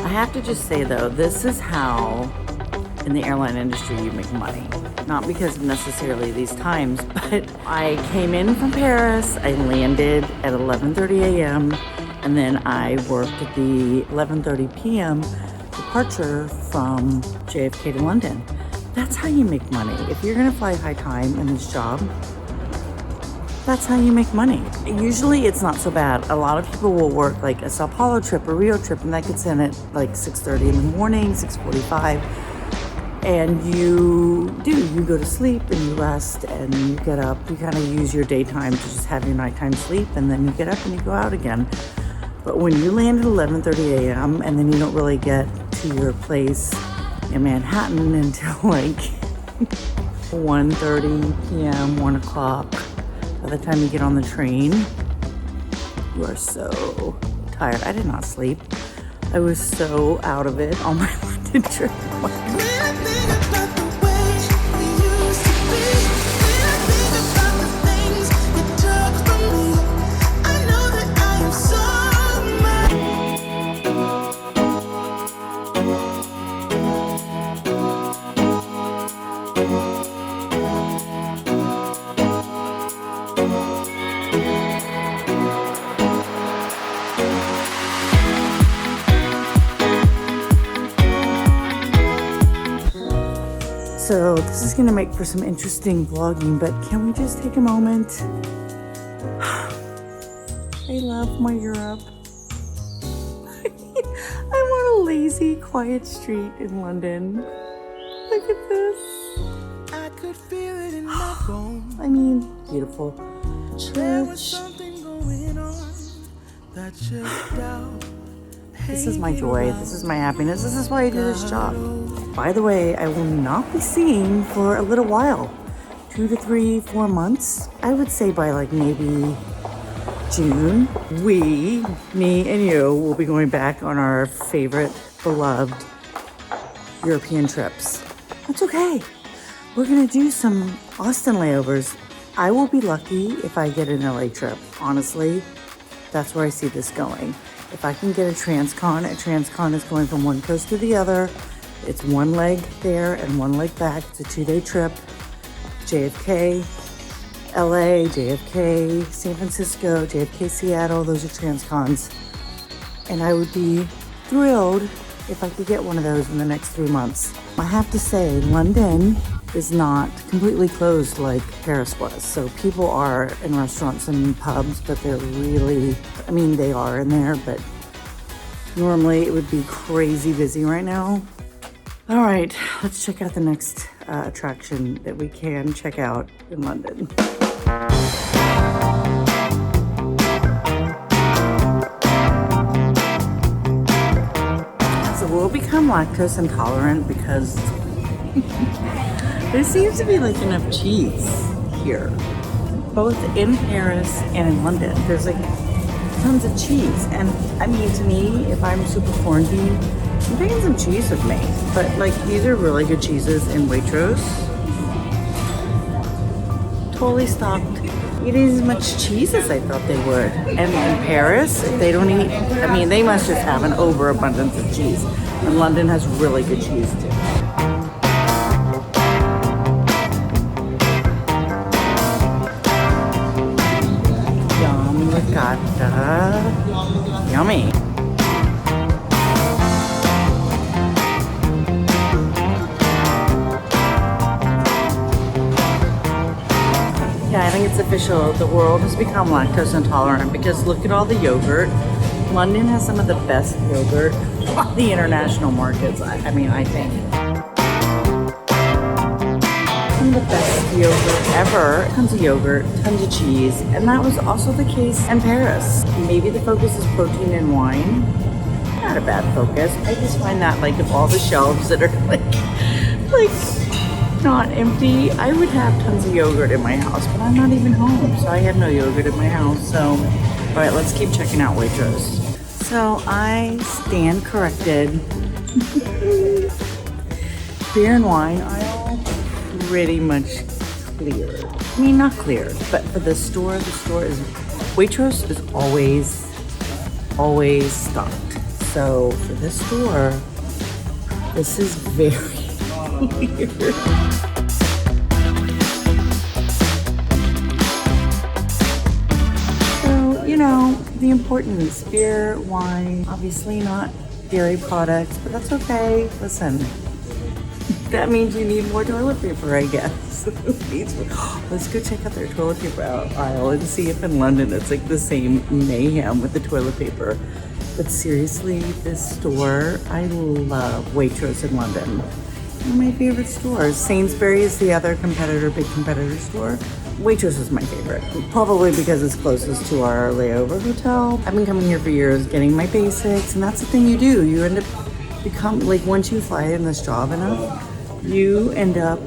I have to just say though, this is how in the airline industry you make money. Not because of necessarily these times, but I came in from Paris, I landed at 11:30 a.m. and then I worked at the 11:30 p.m. departure from JFK to London. That's how you make money. If you're gonna fly high time in this job, that's how you make money. Usually it's not so bad. A lot of people will work like a Sao Paulo trip or Rio trip and that gets in at like 6:30 in the morning, 6:45. And you go to sleep and you rest and you get up. You kind of use your daytime to just have your nighttime sleep and then you get up and you go out again. But when you land at 11:30 a.m. and then you don't really get to your place in Manhattan until like 1:30 p.m., 1 o'clock, by the time you get on the train, you are so tired. I did not sleep. I was so out of it on my London trip. So this is gonna make for some interesting vlogging, but can we just take a moment? I love my Europe. I'm on a lazy, quiet street in London. Look at this. I could feel it in my bones. I mean, beautiful. There was something going on that just out. This is my joy. This is my happiness. This is why I do this job. By the way, I will not be seeing for a little while. 2 to 3, 4 months. I would say by like maybe June, me and you will be going back on our favorite, beloved European trips. That's okay. We're gonna do some Austin layovers. I will be lucky if I get an LA trip. Honestly, that's where I see this going. If I can get a transcon is going from one coast to the other. It's one leg there and one leg back. It's a 2-day trip. JFK, LA, JFK, San Francisco, JFK, Seattle. Those are transcons. And I would be thrilled if I could get one of those in the next 3 months. I have to say, London is not completely closed like Paris was. So people are in restaurants and pubs, but they're really, I mean, they are in there, but normally it would be crazy busy right now. All right, let's check out the next attraction that we can check out in London. So we'll become lactose intolerant because there seems to be like enough cheese here, both in Paris and in London. There's like tons of cheese. And I mean, to me, if I'm super quarantined, I'm taking some cheese with me. But like, these are really good cheeses in Waitrose. Totally stopped eating as much cheese as I thought they would. And in Paris, they don't eat, I mean, they must just have an overabundance of cheese. And London has really good cheese too. Yummy. Yeah, I think it's official. The world has become lactose intolerant because look at all the yogurt. London has some of the best yogurt on the international markets. I mean, I think. Some of the best yogurt ever. Tons of yogurt, tons of cheese. And that was also the case in Paris. Maybe the focus is protein and wine. Not a bad focus. I just find that like of all the shelves that are like not empty, I would have tons of yogurt in my house, but I'm not even home, so I have no yogurt in my house. So, all right, let's keep checking out Waitrose. So I stand corrected. Beer and wine aisle, pretty much clear. I mean, not clear, but for the store is, Waitrose is always stocked. So for this store, this is very weird. So, you know, the importance, beer, wine, obviously not dairy products, but that's okay. Listen, that means you need more toilet paper, I guess. Let's go check out their toilet paper aisle and see if in London it's like the same mayhem with the toilet paper. But seriously, this store, I love Waitrose in London. One of my favorite stores. Sainsbury's is the other competitor, big competitor store. Waitrose is my favorite, probably because it's closest to our layover hotel. I've been coming here for years, getting my basics, and that's the thing you do. You end up like once you fly in this job enough, you end up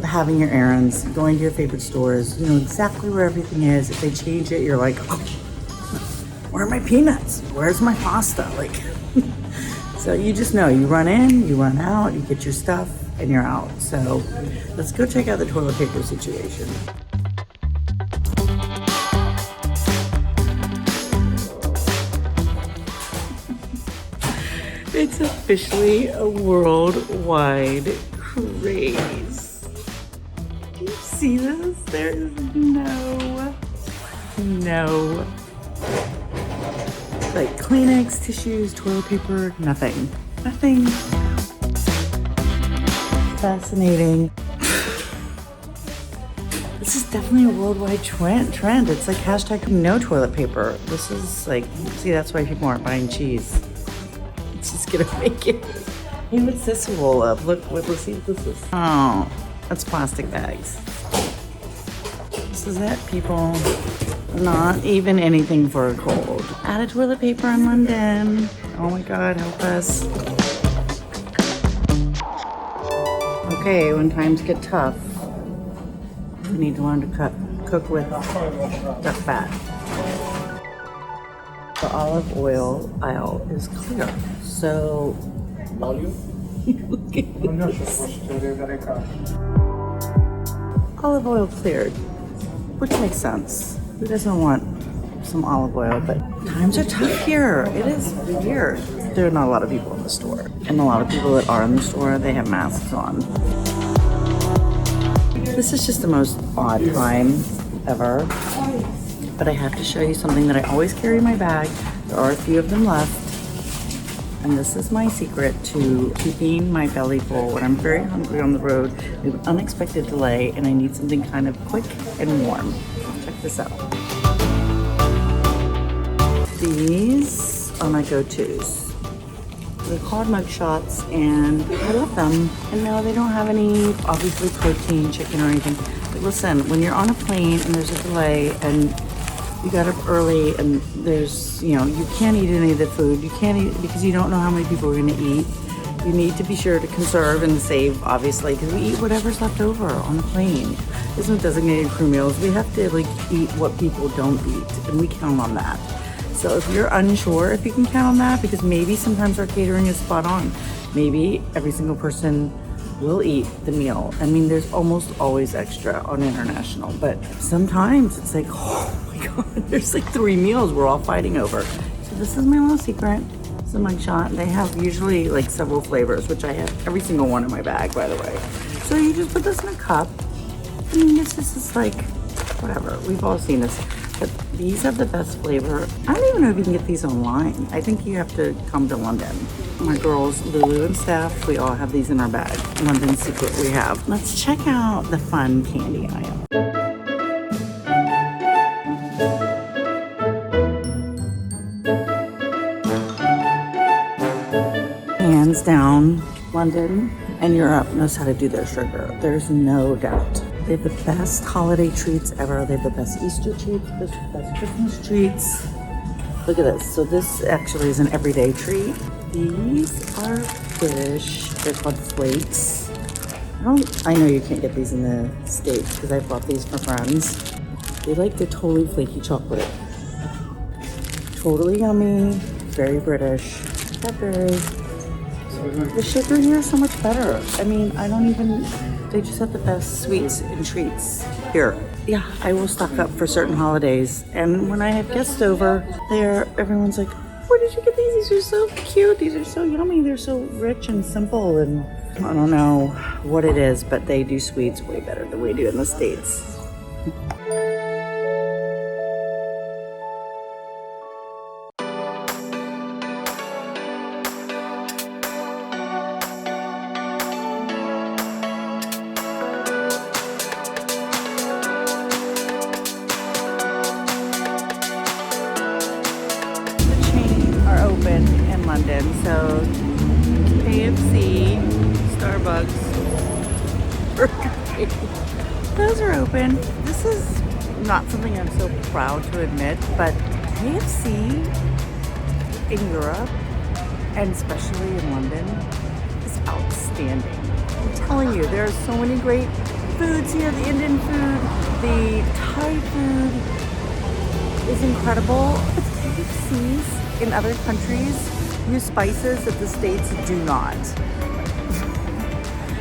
having your errands, going to your favorite stores, you know exactly where everything is. If they change it, you're like, oh, where are my peanuts? Where's my pasta? Like, so you just know, you run in, you run out, you get your stuff, and you're out. So let's go check out the toilet paper situation. It's officially a worldwide craze. Do you see this? There's no like Kleenex, tissues, toilet paper, nothing. Fascinating. This is definitely a worldwide trend. It's like hashtag no toilet paper. This is like, see, that's why people aren't buying cheese. It's just gonna make it. Hey, what's this roll up? Look, let's see what this is. Oh, that's plastic bags. This is it, people. Not even anything for a cold. Added toilet paper in London. Oh my God, help us. Okay, when times get tough, we need to learn to cook with duck fat. The olive oil aisle is clear, so look at this. Olive oil cleared, which makes sense. Who doesn't want some olive oil? But times are tough here. It is weird. There are not a lot of people in the store, and a lot of people that are in the store, they have masks on. This is just the most odd time ever, but I have to show you something that I always carry in my bag. There are a few of them left, and this is my secret to keeping my belly full when I'm very hungry on the road. We have an unexpected delay, and I need something kind of quick and warm. Check this out. These are my go-tos. They're called mug shots, and I love them. And no, they don't have any, obviously, protein, chicken, or anything. But listen, when you're on a plane and there's a delay and you got up early and there's, you know, you can't eat any of the food. You can't eat because you don't know how many people are going to eat. You need to be sure to conserve and save, obviously, because we eat whatever's left over on the plane. There's no designated crew meals. We have to, like, eat what people don't eat, and we count on that. So if you're unsure if you can count on that, because maybe sometimes our catering is spot on. Maybe every single person will eat the meal. I mean, there's almost always extra on international, but sometimes it's like, oh my God, there's like 3 meals we're all fighting over. So this is my little secret. It's a mug shot. They have usually like several flavors, which I have every single one in my bag, by the way. So you just put this in a cup. I mean, this is like, whatever. We've all seen this. But these have the best flavor. I don't even know if you can get these online. I think you have to come to London. My girls, Lulu and Steph, we all have these in our bag. London secret we have. Let's check out the fun candy aisle. Hands down, London and Europe knows how to do their sugar. There's no doubt. They have the best holiday treats ever. They have the best Easter treats, the best Christmas treats. Look at this. So this actually is an everyday treat. These are British. They're called flakes. I know you can't get these in the States because I bought these for friends. They like the totally flaky chocolate. Totally yummy, very British. Strawberries. The sugar here is so much better. I mean, they just have the best sweets and treats here. Yeah, I will stock up for certain holidays. And when I have guests over there, everyone's like, Where did you get these? These are so cute. These are so yummy. They're so rich and simple, and I don't know what it is, but they do sweets way better than we do in the States. Open in London, so KFC, Starbucks, Burger King, those are open. This is not something I'm so proud to admit, but KFC in Europe, and especially in London, is outstanding. I'm telling you, there are so many great foods here. The Indian food, the Thai food is incredible. But KFC's in other countries use spices that the States do not.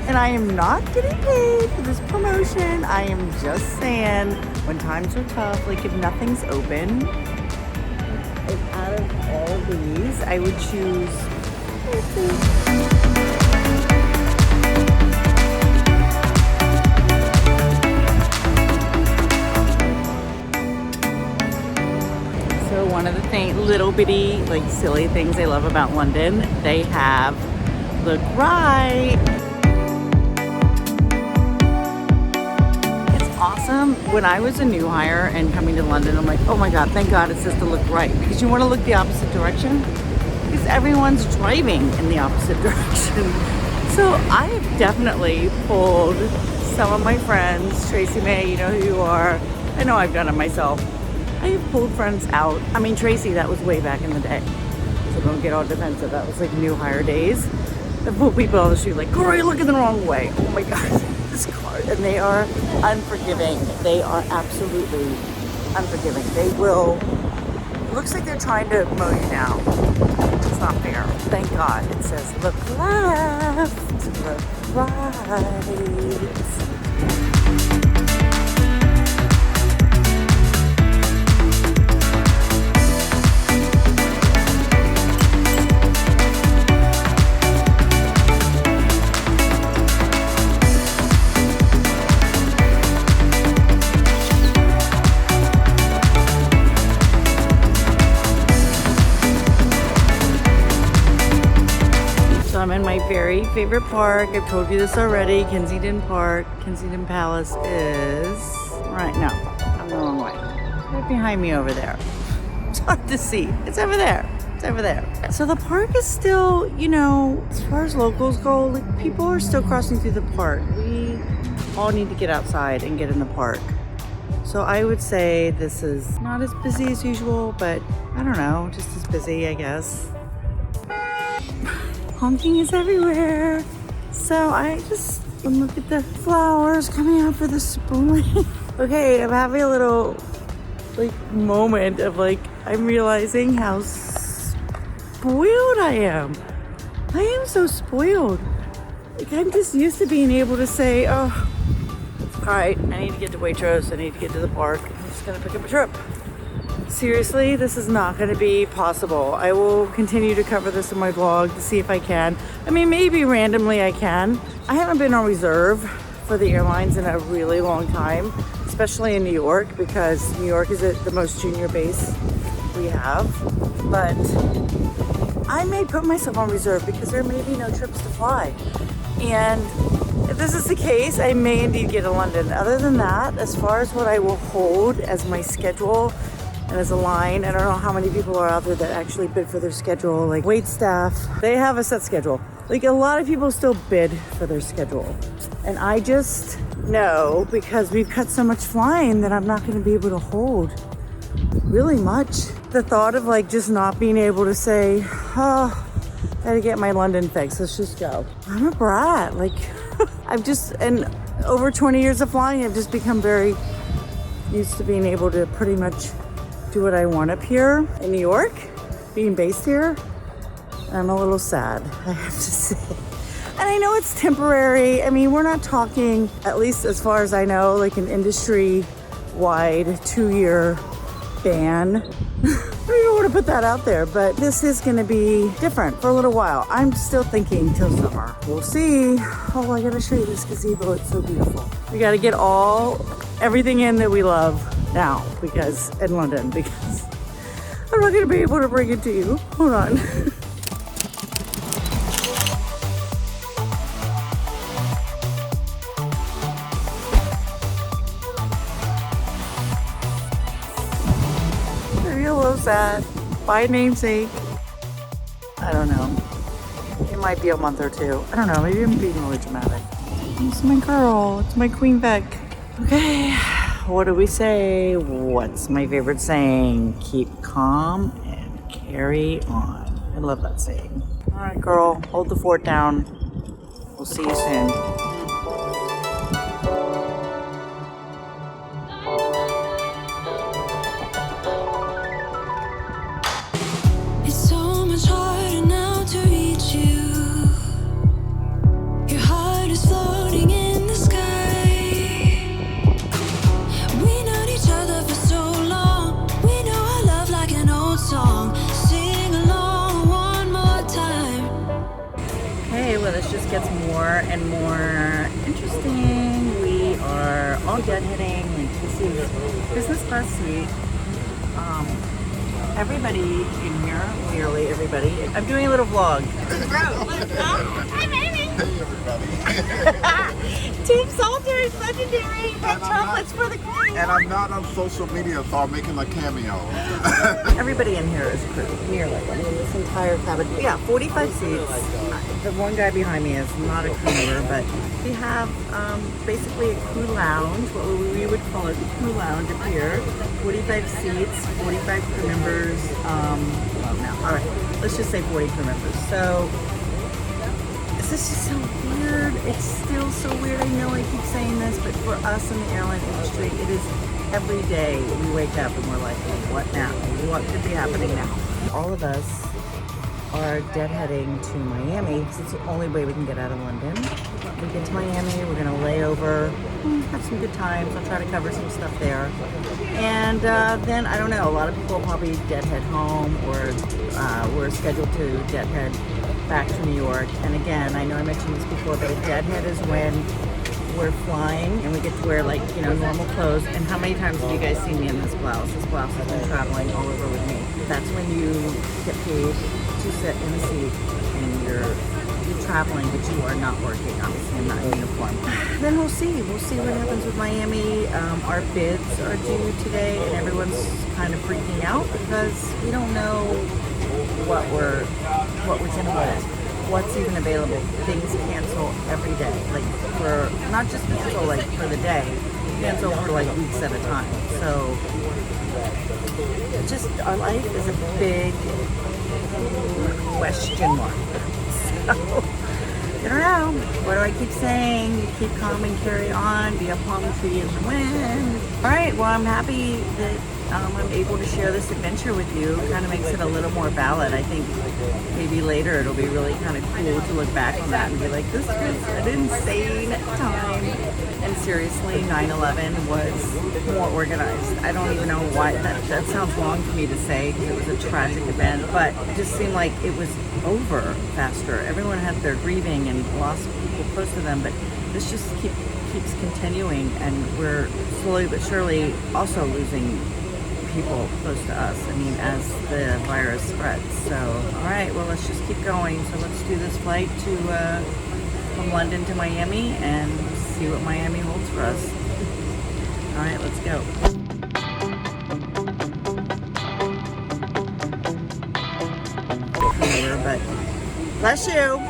And I am not getting paid for this promotion. I am just saying, when times are tough, like if nothing's open, like out of all these, I would choose KFC. One of the little bitty, like silly things I love about London, they have Look Right. It's awesome. When I was a new hire and coming to London, I'm like, oh my God, thank God it says to look right. Because you want to look the opposite direction. Because everyone's driving in the opposite direction. So I have definitely pulled some of my friends, Tracy May, you know who you are. I know I've done it myself. I have pulled friends out. I mean, Tracy, that was way back in the day. So don't get all defensive. That was like new hire days. I pulled people on the street like, girl, you're looking the wrong way. Oh my God, this car. And they are unforgiving. They are absolutely unforgiving. They will, it looks like they're trying to mow you down. It's not fair. Thank God it says look left, look right. I'm in my very favorite park. I've told you this already. Kensington Park. Kensington Palace is right now. I'm the wrong way. Right behind me over there. It's hard to see. It's over there. It's over there. So the park is still, you know, as far as locals go, like people are still crossing through the park. We all need to get outside and get in the park. So I would say this is not as busy as usual, but I don't know, just as busy, I guess. Honking is everywhere. So I just look at the flowers coming out for the spring. Okay, I'm having a little like moment of like, I'm realizing how spoiled I am. I am so spoiled. Like I'm just used to being able to say, oh, all right, I need to get to Waitrose. I need to get to the park. I'm just gonna pick up a trip. Seriously, this is not going to be possible. I will continue to cover this in my vlog to see if I can. I mean, maybe randomly I can. I haven't been on reserve for the airlines in a really long time, especially in New York, because New York is the most junior base we have. But I may put myself on reserve because there may be no trips to fly. And if this is the case, I may indeed get to London. Other than that, as far as what I will hold as my schedule, and as a line, I don't know how many people are out there that actually bid for their schedule. Like wait staff, they have a set schedule. Like a lot of people still bid for their schedule. And I just know, because we've cut so much flying, that I'm not gonna be able to hold really much. The thought of like just not being able to say, oh, I gotta get my London fix, let's just go. I'm a brat, like I've just, and over 20 years of flying, I've just become very used to being able to pretty much do what I want up here in New York, being based here. I'm a little sad, I have to say. And I know it's temporary. I mean, we're not talking, at least as far as I know, like an industry-wide 2-year ban. I don't know want to put that out there, but this is going to be different for a little while. I'm still thinking till summer. We'll see. Oh, I got to show you this gazebo. It's so beautiful. We got to get everything in that we love now in London, because I'm not going to be able to bring it to you. Hold on. That by namesake. I don't know. It might be a month or two. I don't know. Maybe I'm being really dramatic. It's my girl. It's my Queen Beck. Okay. What do we say? What's my favorite saying? Keep calm and carry on. I love that saying. All right, girl. Hold the fort down. We'll see you soon. This just gets more and more interesting. We are all deadheading. This is business class suite. Everybody in here, nearly everybody. I'm doing a little vlog. Hi, baby. Hey, everybody. Team Salter is legendary. Got chocolates for the crew. And I'm not on social media, so I'm making a cameo. Everybody in here is crew, nearly. I mean, this entire cabin. Yeah, 45 seats. The one guy behind me is not a crew member, but we have basically a crew lounge, what we would call a crew lounge up here. 45 seats, 45 crew members. No, all right, let's just say 40 crew members. So this is so weird. It's still so weird. I know I keep saying this, but for us in the airline industry, it is every day we wake up and we're like, what now? What could be happening now? All of us are deadheading to Miami because it's the only way we can get out of London. We get to Miami, we're gonna lay over, have some good times. I'll try to cover some stuff there. And then, I don't know, a lot of people will probably deadhead home, or we're scheduled to deadhead back to New York. And again, I know I mentioned this before, but a deadhead is when we're flying and we get to wear, like, you know, normal clothes. And how many times have you guys seen me in this blouse? This blouse has been traveling all over with me. That's when you get paid to sit in a seat and you're traveling, but you are not working. Obviously, I'm not in uniform. Then we'll see. We'll see what happens with Miami. Our bids are due today, and everyone's kind of freaking out because we don't know what we're gonna get, what's even available. Things cancel every day, like for not just cancel like for the day, cancel for like weeks at a time. So just our life is a big question mark. So I don't know. What do I keep saying? Keep calm and carry on. Be a palm tree in the wind. All right. Well, I'm happy that I'm able to share this adventure with you. It kind of makes it a little more valid. I think maybe later it'll be really kind of cool to look back on that and be like, this was an insane time. And seriously, 9/11 was more organized. I don't even know why. That sounds wrong for me to say because it was a tragic event, but it just seemed like it was over faster. Everyone had their grieving and lost people close to them, but this just keeps continuing, and we're slowly but surely also losing people close to us. I mean, as the virus spreads. So, all right, well, let's just keep going. So let's do this flight from London to Miami and see what Miami holds for us. All right, let's go. But bless you.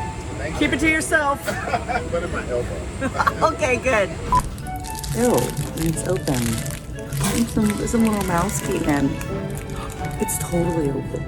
Keep it to yourself. Put in my elbow. Okay, good. Ew, it's open. Some little mouse came in. It's totally open.